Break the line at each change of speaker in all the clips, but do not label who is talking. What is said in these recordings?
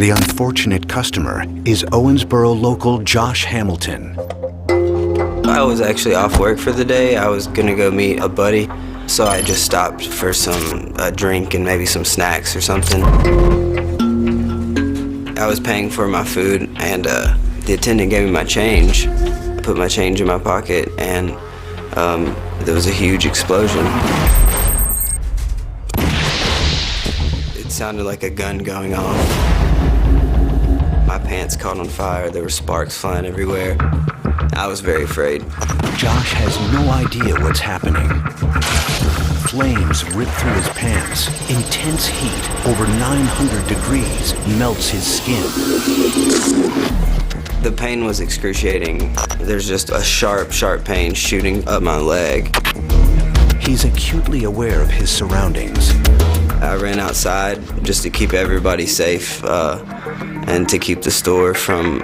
The unfortunate customer is Owensboro local Josh Hamilton.
I was actually off work for the day. I was gonna go meet a buddy, so I just stopped for a drink and maybe some snacks or something. I was paying for my food, and the attendant gave me my change. I put my change in my pocket, and there was a huge explosion. It sounded like a gun going off. My pants caught on fire. There were sparks flying everywhere. I was very afraid.
Josh has no idea what's happening. Flames rip through his pants. Intense heat, over 900 degrees, melts his skin.
The pain was excruciating. There's just a sharp, sharp pain shooting up my leg.
He's acutely aware of his surroundings.
I ran outside just to keep everybody safe and to keep the store from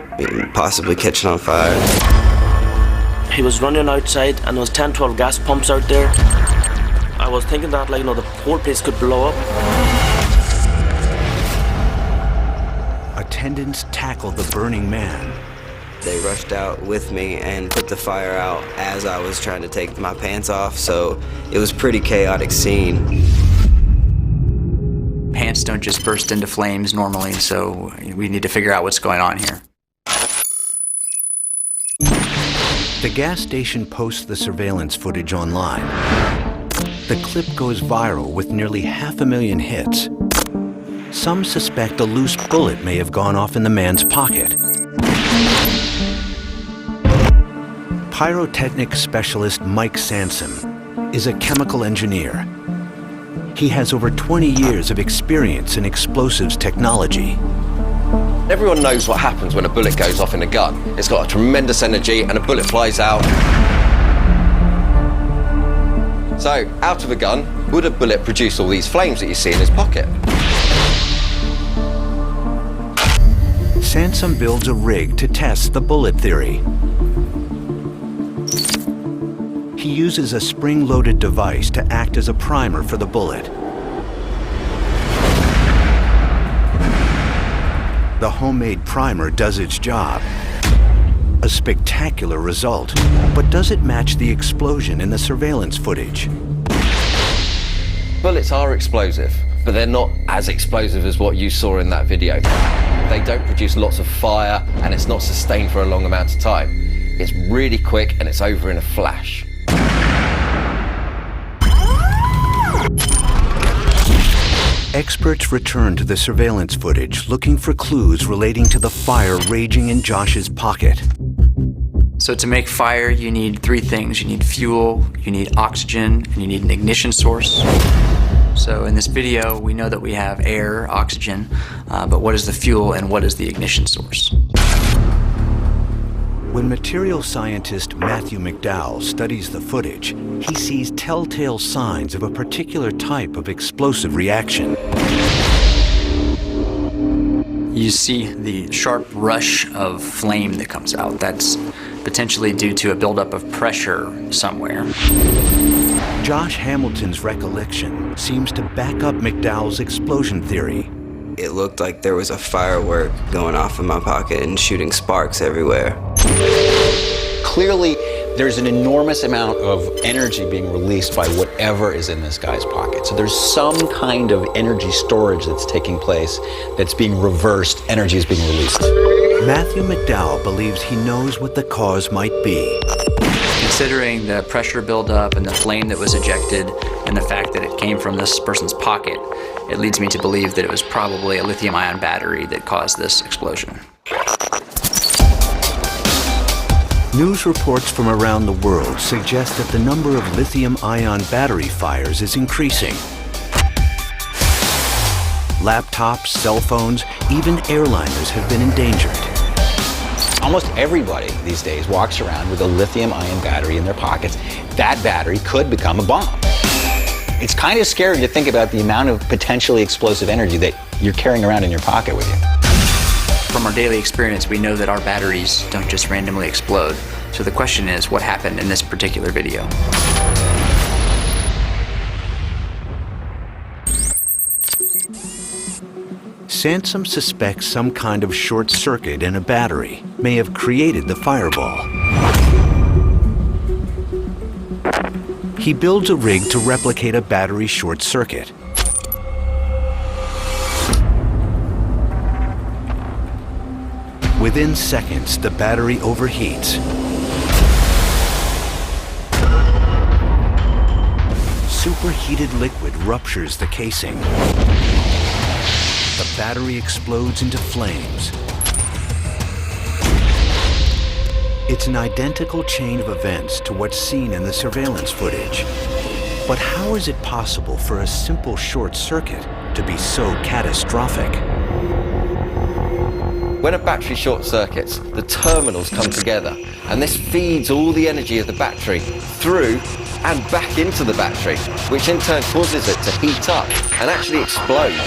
possibly catching on fire.
He was running outside and there was 10, 12 gas pumps out there. I was thinking that, like, the whole place could blow up.
Attendants tackled the burning man.
They rushed out with me and put the fire out as I was trying to take my pants off, so it was a pretty chaotic scene.
Pants don't just burst into flames normally, so we need to figure out what's going on here.
The gas station posts the surveillance footage online. The clip goes viral with nearly 500,000 hits. Some suspect a loose bullet may have gone off in the man's pocket. Pyrotechnic specialist Mike Sansom is a chemical engineer. He has over 20 years of experience in explosives technology.
Everyone knows what happens when a bullet goes off in a gun. It's got a tremendous energy and a bullet flies out. So, out of a gun, would a bullet produce all these flames that you see in his pocket?
Sansom builds a rig to test the bullet theory. He uses a spring-loaded device to act as a primer for the bullet. The homemade primer does its job. A spectacular result, but does it match the explosion in the surveillance footage?
Bullets are explosive, but they're not as explosive as what you saw in that video. They don't produce lots of fire, and it's not sustained for a long amount of time. It's really quick, and it's over in a flash.
Experts return to the surveillance footage looking for clues relating to the fire raging in Josh's pocket.
So to make fire, you need three things. You need fuel, you need oxygen, and you need an ignition source. So in this video, we know that we have air, oxygen, but what is the fuel and what is the ignition source?
When material scientist Matthew McDowell studies the footage, he sees telltale signs of a particular type of explosive reaction.
You see the sharp rush of flame that comes out. That's potentially due to a buildup of pressure somewhere.
Josh Hamilton's recollection seems to back up McDowell's explosion theory.
It looked like there was a firework going off in my pocket and shooting sparks everywhere.
Clearly, there's an enormous amount of energy being released by whatever is in this guy's pocket. So there's some kind of energy storage that's taking place that's being reversed. Energy is being released.
Matthew McDowell believes he knows what the cause might be.
Considering the pressure buildup and the flame that was ejected and the fact that it came from this person's pocket, it leads me to believe that it was probably a lithium-ion battery that caused this explosion.
News reports from around the world suggest that the number of lithium-ion battery fires is increasing. Laptops, cell phones, even airliners have been endangered.
Almost everybody these days walks around with a lithium-ion battery in their pockets. That battery could become a bomb. It's kind of scary to think about the amount of potentially explosive energy that you're carrying around in your pocket with you.
From our daily experience, we know that our batteries don't just randomly explode. So the question is, what happened in this particular video?
Sansom suspects some kind of short circuit in a battery may have created the fireball. He builds a rig to replicate a battery short circuit. Within seconds, the battery overheats. Superheated liquid ruptures the casing. The battery explodes into flames. It's an identical chain of events to what's seen in the surveillance footage. But how is it possible for a simple short circuit to be so catastrophic?
When a battery short circuits, the terminals come together, and this feeds all the energy of the battery through and back into the battery, which in turn causes it to heat up and actually explode.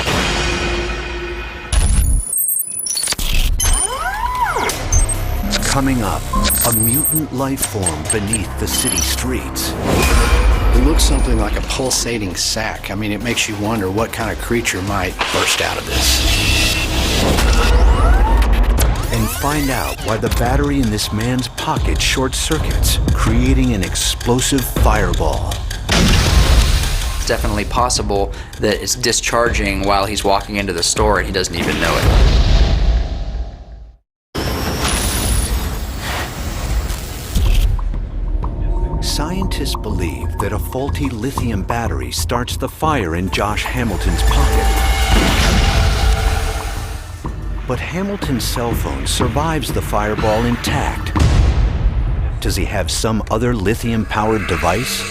Coming up, a mutant life form beneath the city streets.
It looks something like a pulsating sac. I mean, it makes you wonder what kind of creature might burst out of this.
And find out why the battery in this man's pocket short circuits, creating an explosive fireball.
It's definitely possible that it's discharging while he's walking into the store and he doesn't even know it.
Scientists believe that a faulty lithium battery starts the fire in Josh Hamilton's pocket. But Hamilton's cell phone survives the fireball intact. Does he have some other lithium-powered device?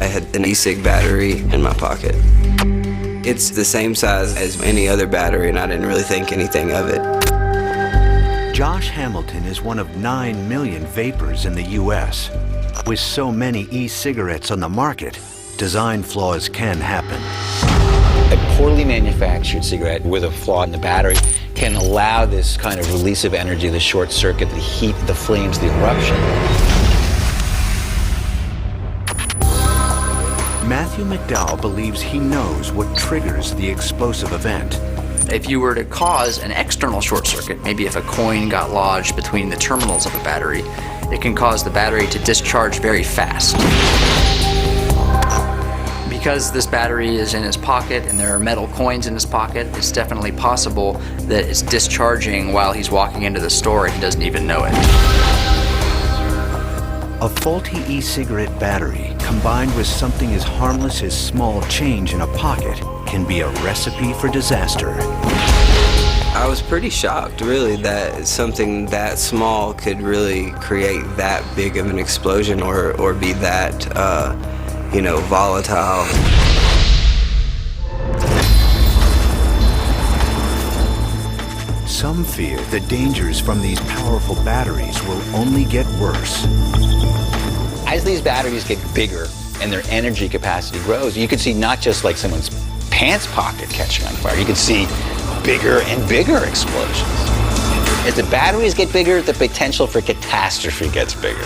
I had an e-cig battery in my pocket. It's the same size as any other battery, and I didn't really think anything of it.
Josh Hamilton is one of 9 million vapors in the U.S. With so many e-cigarettes on the market, design flaws can happen.
A poorly manufactured cigarette with a flaw in the battery can allow this kind of release of energy, the short circuit, the heat, the flames, the eruption.
Matthew McDowell believes he knows what triggers the explosive event.
If you were to cause an external short circuit, maybe if a coin got lodged between the terminals of a battery, it can cause the battery to discharge very fast. Because this battery is in his pocket and there are metal coins in his pocket, it's definitely possible that it's discharging while he's walking into the store and he doesn't even know it.
A faulty e-cigarette battery combined with something as harmless as small change in a pocket can be a recipe for disaster.
I was pretty shocked, really, that something that small could really create that big of an explosion or be that, volatile.
Some fear the dangers from these powerful batteries will only get worse.
As these batteries get bigger and their energy capacity grows, you can see not just like someone's pants pocket catching on fire, you can see bigger and bigger explosions. As the batteries get bigger, the potential for catastrophe gets bigger.